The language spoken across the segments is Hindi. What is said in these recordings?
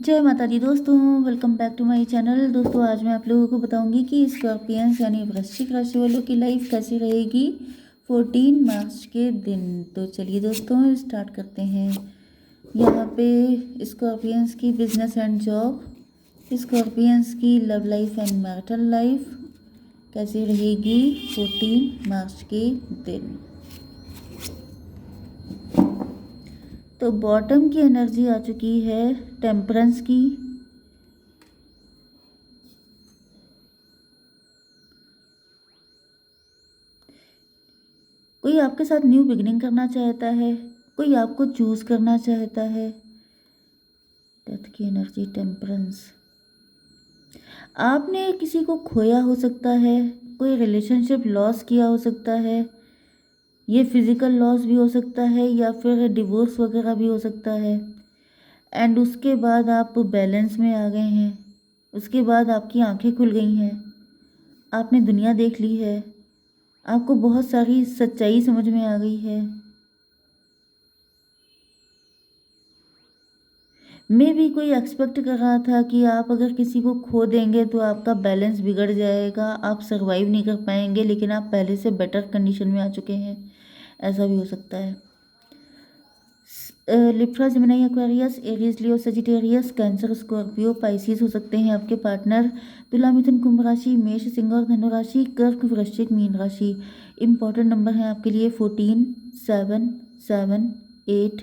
जय माता दी दोस्तों, welcome back to my channel. दोस्तों आज मैं आप लोगों को बताऊंगी कि स्कॉर्पियंस यानी वृश्चिक राशि वालों की लाइफ कैसी रहेगी 14 मार्च के दिन। तो चलिए दोस्तों स्टार्ट करते हैं। यहाँ पे स्कॉर्पियंस की बिजनेस एंड जॉब, स्कॉर्पियंस की love life and marital life कैसी रहेगी 14 मार्च के दिन। तो बॉटम की एनर्जी आ चुकी है टेम्परेंस की। कोई आपके साथ न्यू बिगिनिंग करना चाहता है, कोई आपको चूज करना चाहता है। डेथ की एनर्जी टेम्परेंस, आपने किसी को खोया हो सकता है, कोई रिलेशनशिप लॉस किया हो सकता है। ये फिजिकल लॉस भी हो सकता है या फिर डिवोर्स वगैरह भी हो सकता है। एंड उसके बाद आप बैलेंस में आ गए हैं, उसके बाद आपकी आंखें खुल गई हैं, आपने दुनिया देख ली है, आपको बहुत सारी सच्चाई समझ में आ गई है। मैं भी कोई एक्सपेक्ट कर रहा था कि आप अगर किसी को खो देंगे तो आपका बैलेंस बिगड़ जाएगा, आप सरवाइव नहीं कर पाएंगे, लेकिन आप पहले से बेटर कंडीशन में आ चुके हैं, ऐसा भी हो सकता है। लिब्रा, जेमिनी, एक्वेरियस, एरीज, लियो, सजिटेरियस, कैंसर, स्कॉर्पियो, पाइसिस हो सकते हैं आपके पार्टनर। तुला, मिथुन, कुंभ राशि, मेष, सिंह और धनु राशि, कर्क, वृश्चिक, मीन राशि। इंपॉर्टेंट नंबर है आपके लिए 14, 7, 7, 8,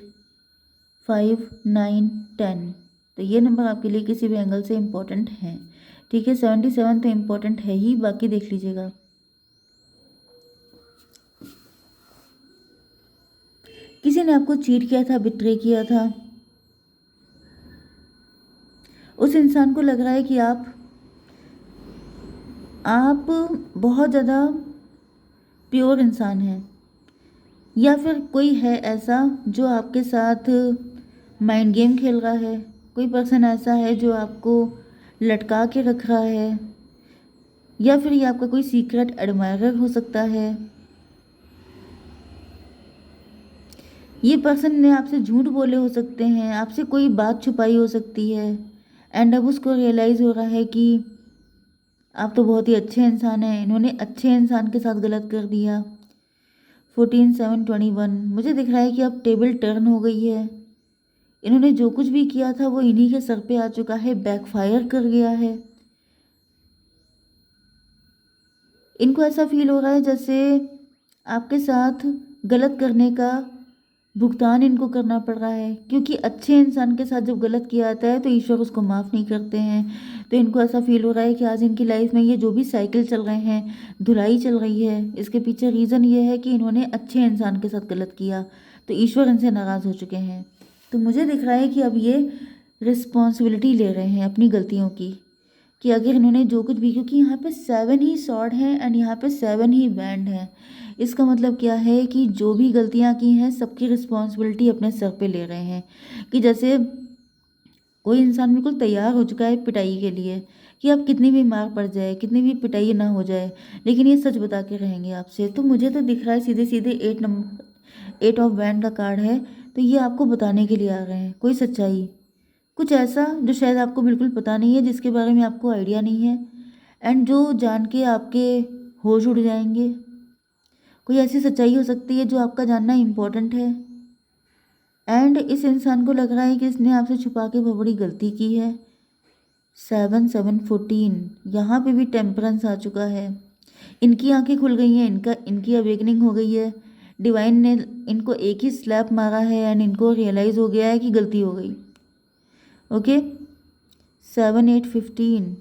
5, 9, 10। तो ये नंबर आपके लिए किसी भी एंगल से इम्पोर्टेंट हैं। ठीक है, 77 तो इम्पोर्टेंट है ही, बाकी देख लीजिएगा। किसी ने आपको चीट किया था, बिट्रे किया था। उस इंसान को लग रहा है कि आप बहुत ज़्यादा प्योर इंसान हैं, या फिर कोई है ऐसा जो आपके साथ माइंड गेम खेल रहा है। कोई पर्सन ऐसा है जो आपको लटका के रख रहा है, या फिर ये आपका कोई सीक्रेट एडमायरर हो सकता है। ये पर्सन ने आपसे झूठ बोले हो सकते हैं, आपसे कोई बात छुपाई हो सकती है। एंड अब उसको रियलाइज़ हो रहा है कि आप तो बहुत ही अच्छे इंसान हैं, इन्होंने अच्छे इंसान के साथ गलत कर दिया। 14, 7, 21 मुझे दिख रहा है कि अब टेबल टर्न हो गई है। इन्होंने जो कुछ भी किया था वो इन्हीं के सर पे आ चुका है, बैकफायर कर गया है। इनको ऐसा फील हो रहा है जैसे आपके साथ गलत करने का भुगतान इनको करना पड़ रहा है, क्योंकि अच्छे इंसान के साथ जब गलत किया जाता है तो ईश्वर उसको माफ़ नहीं करते हैं। तो इनको ऐसा फील हो रहा है कि आज इनकी लाइफ में ये जो भी साइकिल चल रहे हैं, धुलाई चल रही है, इसके पीछे रीज़न ये है कि इन्होंने अच्छे इंसान के साथ गलत किया, तो ईश्वर इनसे नाराज़ हो चुके हैं। तो मुझे दिख रहा है कि अब ये रिस्पॉन्सिबिलिटी ले रहे हैं अपनी गलतियों की, कि अगर इन्होंने जो कुछ भी, क्योंकि यहाँ पे 7 ही सॉर्ड हैं एंड यहाँ पे 7 ही बैंड हैं। इसका मतलब क्या है कि जो भी गलतियाँ की हैं सबकी रिस्पॉन्सिबिलिटी अपने सर पे ले रहे हैं। कि जैसे कोई इंसान बिल्कुल तैयार हो चुका है पिटाई के लिए, कि आप कितनी भी मार पड़ जाए, कितनी भी पिटाई ना हो जाए, लेकिन ये सच बता के रहेंगे आपसे। तो मुझे तो दिख रहा है सीधे सीधे 8 नंबर, 8 ऑफ बैंड का कार्ड है। तो ये आपको बताने के लिए आ रहे हैं कोई सच्चाई, कुछ ऐसा जो शायद आपको बिल्कुल पता नहीं है, जिसके बारे में आपको आइडिया नहीं है, एंड जो जान के आपके होश उड़ जाएंगे। कोई ऐसी सच्चाई हो सकती है जो आपका जानना इम्पोर्टेंट है। एंड इस इंसान को लग रहा है कि इसने आपसे छुपा के बहुत बड़ी गलती की है। 7, 7, 14 यहाँ पे भी टेम्परेंस आ चुका है। इनकी आंखें खुल गई हैं, इनकी अवेकनिंग हो गई है। डिवाइन ने इनको एक ही स्लैप मारा है एंड इनको रियलाइज़ हो गया है कि गलती हो गई। ओके, 7, 8, 15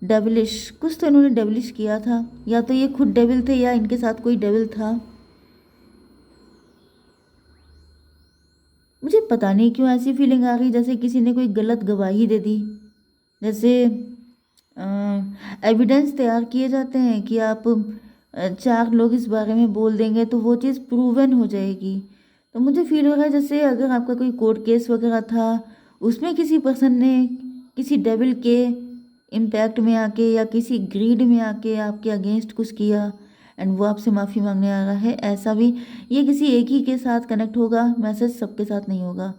डेविलिश, कुछ तो इन्होंने डेविलिश किया था, या तो ये खुद डेविल थे या इनके साथ कोई डेविल था। मुझे पता नहीं क्यों ऐसी फीलिंग आ रही जैसे किसी ने कोई गलत गवाही दे दी। जैसे एविडेंस तैयार किए जाते हैं कि आप 4 लोग इस बारे में बोल देंगे तो वो चीज़ प्रूवन हो जाएगी। तो मुझे फील हो रहा है जैसे अगर आपका कोई कोर्ट केस वगैरह था, उसमें किसी पर्सन ने किसी डेविल के इम्पैक्ट में आके या किसी ग्रीड में आके आपके अगेंस्ट कुछ किया एंड वो आपसे माफ़ी मांगने आ रहा है। ऐसा भी ये किसी एक ही के साथ कनेक्ट होगा, मैसेज सबके साथ नहीं होगा।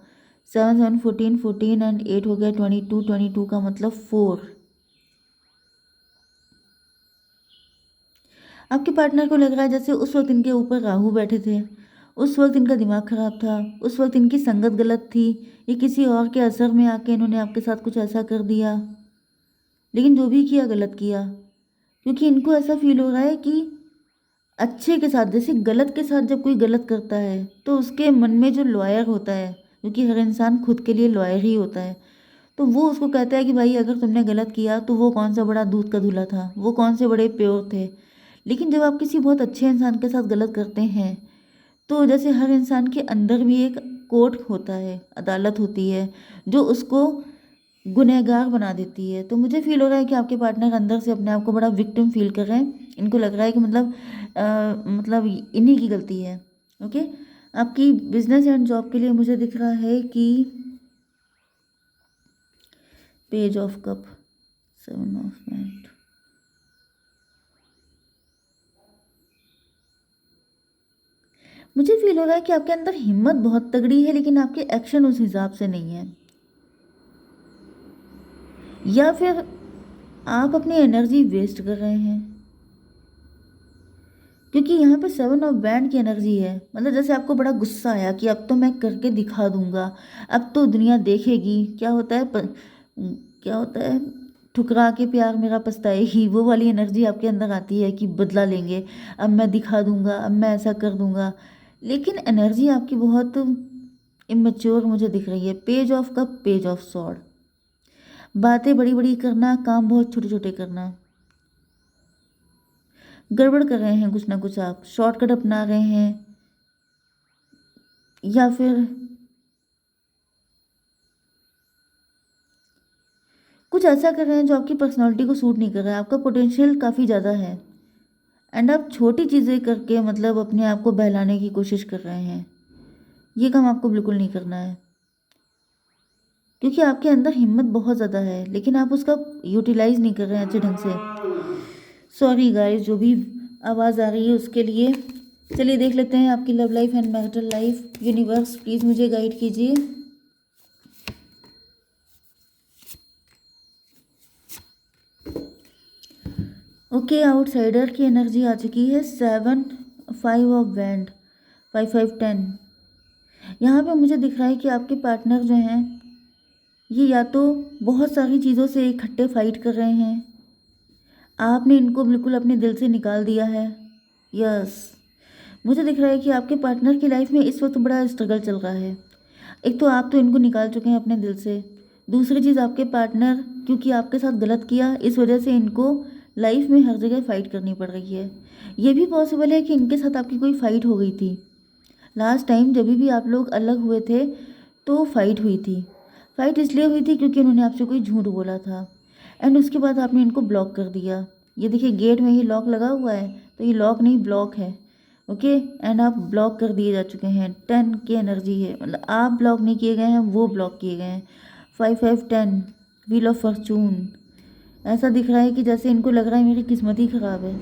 7 7 14, 14 एंड 8 हो गया 22, 22 का मतलब 4। आपके पार्टनर को लग रहा है जैसे उस वक्त इनके ऊपर राहु बैठे थे, उस वक्त इनका दिमाग खराब था, उस वक्त इनकी संगत गलत थी, ये किसी और के असर में आके इन्होंने आपके साथ कुछ ऐसा कर दिया। लेकिन जो भी किया गलत किया, क्योंकि इनको ऐसा फील हो रहा है कि अच्छे के साथ, जैसे गलत के साथ जब कोई गलत करता है तो उसके मन में जो लॉयर होता है, क्योंकि हर इंसान खुद के लिए लॉयर ही होता है, तो वो उसको कहता है कि भाई अगर तुमने गलत किया तो वो कौन सा बड़ा दूध का धुला था, वो कौन से बड़े प्योर थे। लेकिन जब आप किसी बहुत अच्छे इंसान के साथ गलत करते हैं तो जैसे हर इंसान के अंदर भी एक कोर्ट होता है, अदालत होती है जो उसको गुनहगार बना देती है। तो मुझे फील हो रहा है कि आपके पार्टनर अंदर से अपने आप को बड़ा विक्टिम फील कर रहे हैं। इनको लग रहा है कि मतलब इन्हीं की गलती है। ओके, आपकी बिजनेस एंड जॉब के लिए मुझे दिख रहा है कि पेज ऑफ कप, 7 ऑफ मैंट, मुझे फील हो रहा है कि आपके अंदर हिम्मत बहुत तगड़ी है लेकिन आपके एक्शन उस हिसाब से नहीं है, या फिर आप अपनी एनर्जी वेस्ट कर रहे हैं। क्योंकि यहाँ पे 7 ऑफ बैंड की एनर्जी है, मतलब जैसे आपको बड़ा गुस्सा आया कि अब तो मैं करके दिखा दूंगा, अब तो दुनिया देखेगी क्या होता है क्या होता है, ठुकरा के प्यार मेरा पछताएगी, वो वाली एनर्जी आपके अंदर आती है कि बदला लेंगे, अब मैं दिखा दूंगा, अब मैं ऐसा कर दूंगा। लेकिन एनर्जी आपकी बहुत इमेच्योर मुझे दिख रही है। Page of cup, page of sword, बातें बड़ी बड़ी करना, काम बहुत छोटे छोटे करना, गड़बड़ कर रहे हैं कुछ ना कुछ, आप शॉर्टकट अपना रहे हैं, या फिर कुछ ऐसा कर रहे हैं जो आपकी पर्सनालिटी को सूट नहीं कर रहा है। आपका पोटेंशियल काफ़ी ज़्यादा है एंड आप छोटी चीज़ें करके मतलब अपने आप को बहलाने की कोशिश कर रहे हैं। ये काम आपको बिल्कुल नहीं करना है, क्योंकि आपके अंदर हिम्मत बहुत ज़्यादा है लेकिन आप उसका यूटिलाइज नहीं कर रहे हैं अच्छे ढंग से। सॉरी गाइस, जो भी आवाज़ आ रही है उसके लिए। चलिए देख लेते हैं आपकी love life and marital life. Universe please मुझे गाइड कीजिए। ओके, आउटसाइडर की एनर्जी आ चुकी है। 7 5 ऑफ बैंड, 5 5 10। यहाँ पे मुझे दिख रहा है कि आपके पार्टनर जो हैं ये या तो बहुत सारी चीज़ों से इकट्ठे फाइट कर रहे हैं, आपने इनको बिल्कुल अपने दिल से निकाल दिया है। यस, मुझे दिख रहा है कि आपके पार्टनर की लाइफ में इस वक्त बड़ा स्ट्रगल चल रहा है। एक तो आप तो इनको निकाल चुके हैं अपने दिल से, दूसरी चीज़ आपके पार्टनर क्योंकि आपके साथ गलत किया इस वजह से इनको लाइफ में हर जगह फ़ाइट करनी पड़ रही है। ये भी पॉसिबल है कि इनके साथ आपकी कोई फ़ाइट हो गई थी लास्ट टाइम, जब भी आप लोग अलग हुए थे तो फाइट हुई थी। फाइट इसलिए हुई थी क्योंकि उन्होंने आपसे कोई झूठ बोला था एंड उसके बाद आपने इनको ब्लॉक कर दिया। ये देखिए गेट में ही लॉक लगा हुआ है, तो ये लॉक नहीं ब्लॉक है। ओके, एंड आप ब्लॉक कर दिए जा चुके हैं। 10 की एनर्जी है, मतलब आप ब्लॉक नहीं किए गए हैं, वो ब्लॉक किए गए हैं। 5 5 10, व्हील ऑफ फॉर्चून। ऐसा दिख रहा है कि जैसे इनको लग रहा है मेरी किस्मत ही ख़राब है,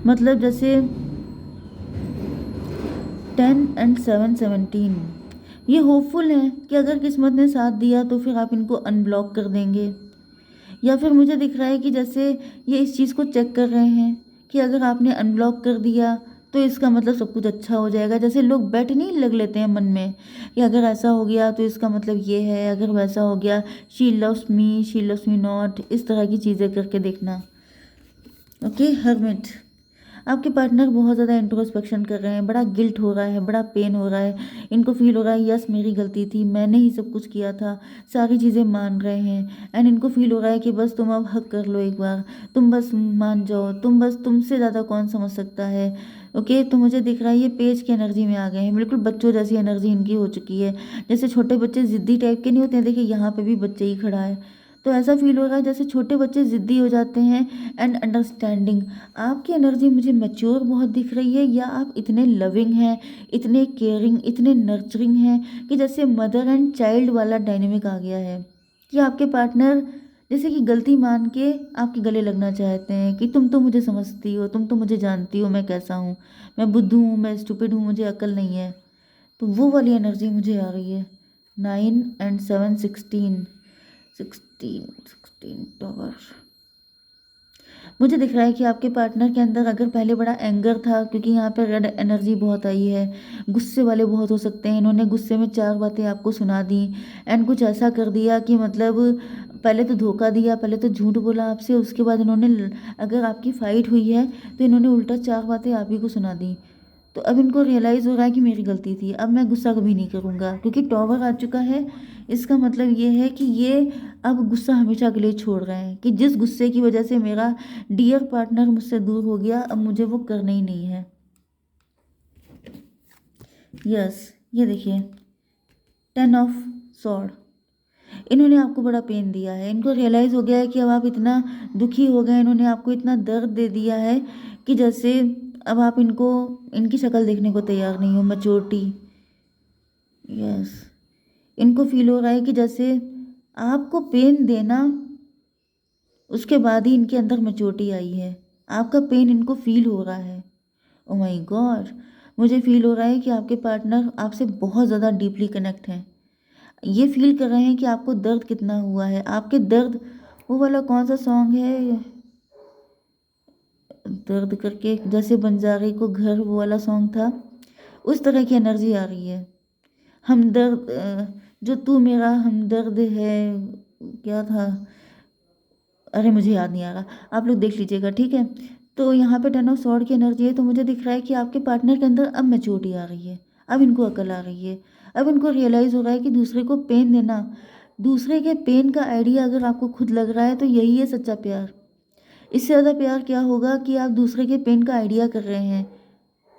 मतलब जैसे 10 एंड 7 17। ये होपफुल हैं कि अगर किस्मत ने साथ दिया तो फिर आप इनको अनब्लॉक कर देंगे, या फिर मुझे दिख रहा है कि जैसे ये इस चीज़ को चेक कर रहे हैं कि अगर आपने अनब्लॉक कर दिया तो इसका मतलब सब कुछ अच्छा हो जाएगा। जैसे लोग बेट नहीं लग लेते हैं मन में कि अगर ऐसा हो गया तो इसका मतलब ये है, अगर वैसा हो गया शी लव्स मी नॉट, इस तरह की चीज़ें करके देखना। ओके, हर्मिट, आपके पार्टनर बहुत ज़्यादा इंट्रोस्पेक्शन कर रहे हैं, बड़ा गिल्ट हो रहा है, बड़ा पेन हो रहा है, इनको फील हो रहा है यस मेरी गलती थी, मैंने ही सब कुछ किया था, सारी चीज़ें मान रहे हैं एंड इनको फील हो रहा है कि बस तुम अब हक कर लो एक बार, तुम बस मान जाओ, तुम बस, तुमसे ज़्यादा कौन समझ सकता है। ओके, तो मुझे दिख रहा है ये पेज की एनर्जी में आ गए हैं, बिल्कुल बच्चों जैसी एनर्जी इनकी हो चुकी है। जैसे छोटे बच्चे ज़िद्दी टाइप के नहीं होते हैं, देखिए यहाँ पे भी बच्चे ही खड़ा है, तो ऐसा फील हो रहा है जैसे छोटे बच्चे ज़िद्दी हो जाते हैं एंड अंडरस्टैंडिंग। आपकी एनर्जी मुझे मैच्योर बहुत दिख रही है, या आप इतने लविंग हैं, इतने केयरिंग, इतने नर्चरिंग हैं कि जैसे मदर एंड चाइल्ड वाला डायनेमिक आ गया है कि आपके पार्टनर जैसे कि गलती मान के आपके गले लगना चाहते हैं कि तुम तो मुझे समझती हो, तुम तो मुझे जानती हो मैं कैसा हूँ, मैं बुद्धू हूँ, मैं स्टूपिड हूँ, मुझे अकल नहीं है। तो वो वाली एनर्जी मुझे आ रही है। 9 and 7 16, 16 टॉवर। मुझे दिख रहा है कि आपके पार्टनर के अंदर अगर पहले बड़ा एंगर था, क्योंकि यहाँ पे रेड एनर्जी बहुत आई है, गुस्से वाले बहुत हो सकते हैं, इन्होंने गुस्से में 4 बातें आपको सुना दी एंड कुछ ऐसा कर दिया कि मतलब पहले तो धोखा दिया, पहले तो झूठ बोला आपसे, उसके बाद इन्होंने अगर आपकी फ़ाइट हुई है तो इन्होंने उल्टा 4 बातें आप ही को सुना दी। तो अब इनको रियलाइज़ हो रहा है कि मेरी गलती थी, अब मैं गुस्सा कभी नहीं करूँगा, क्योंकि टॉवर आ चुका है। इसका मतलब ये है कि ये अब गुस्सा हमेशा के लिए छोड़ रहे हैं, कि जिस गुस्से की वजह से मेरा डियर पार्टनर मुझसे दूर हो गया, अब मुझे वो करना ही नहीं है। यस, ये देखिए 10 ऑफ सॉर्ड। इन्होंने आपको बड़ा पेन दिया है, इनको रियलाइज़ हो गया है कि अब आप इतना दुखी हो गए, इन्होंने आपको इतना दर्द दे दिया है कि जैसे अब आप इनको इनकी शक्ल देखने को तैयार नहीं हो। मैच्योरिटी, यस, इनको फील हो रहा है कि जैसे आपको पेन देना, उसके बाद ही इनके अंदर मैच्योरिटी आई है। आपका पेन इनको फील हो रहा है। ओ माय गॉड, मुझे फील हो रहा है कि आपके पार्टनर आपसे बहुत ज़्यादा डीपली कनेक्ट हैं। ये फील कर रहे हैं कि आपको दर्द कितना हुआ है, आपके दर्द, वो वाला कौन सा सॉन्ग है, दर्द करके जैसे बंजारे को घर, वो वाला सॉन्ग था, उस तरह की एनर्जी आ रही है। हमदर्द, जो तू मेरा हमदर्द है, क्या था, अरे मुझे याद नहीं आ रहा, आप लोग देख लीजिएगा, ठीक है। तो यहाँ पे 10 ऑफ सॉर्ड की एनर्जी है, तो मुझे दिख रहा है कि आपके पार्टनर के अंदर अब मैच्योरिटी आ रही है, अब इनको अकल आ रही है, अब इनको रियलाइज़ हो रहा है कि दूसरे को पेन देना, दूसरे के पेन का आइडिया अगर आपको खुद लग रहा है तो यही है सच्चा प्यार। इससे ज़्यादा प्यार क्या होगा कि आप दूसरे के पेन का आइडिया कर रहे हैं।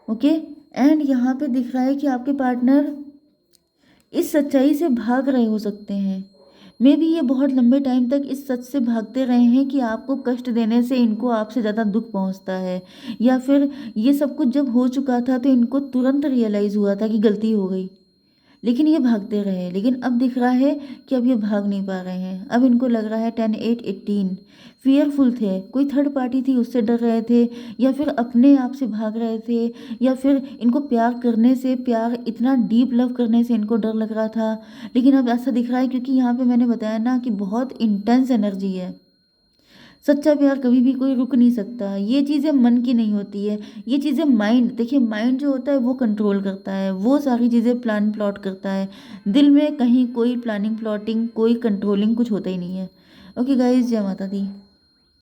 ओके, एंड यहाँ पे दिख रहा है कि आपके पार्टनर इस सच्चाई से भाग रहे हो सकते हैं। मे बी ये बहुत लंबे टाइम तक इस सच से भागते रहे हैं कि आपको कष्ट देने से इनको आपसे ज़्यादा दुख पहुंचता है, या फिर ये सब कुछ जब हो चुका था तो इनको तुरंत रियलाइज़ हुआ था कि गलती हो गई, लेकिन ये भागते रहे। लेकिन अब दिख रहा है कि अब ये भाग नहीं पा रहे हैं, अब इनको लग रहा है 10 8 18 फियरफुल थे, कोई थर्ड पार्टी थी उससे डर रहे थे, या फिर अपने आप से भाग रहे थे, या फिर इनको प्यार करने से, प्यार इतना डीप लव करने से इनको डर लग रहा था। लेकिन अब ऐसा दिख रहा है, क्योंकि यहाँ पे मैंने बताया ना कि बहुत इंटेंस एनर्जी है। सच्चा प्यार कभी भी कोई रुक नहीं सकता, ये चीज़ें मन की नहीं होती है, ये चीज़ें माइंड, देखिए माइंड जो होता है वो कंट्रोल करता है, वो सारी चीज़ें प्लान प्लॉट करता है। दिल में कहीं कोई प्लानिंग प्लॉटिंग कोई कंट्रोलिंग कुछ होता ही नहीं है। ओके गाइज, जय माता दी।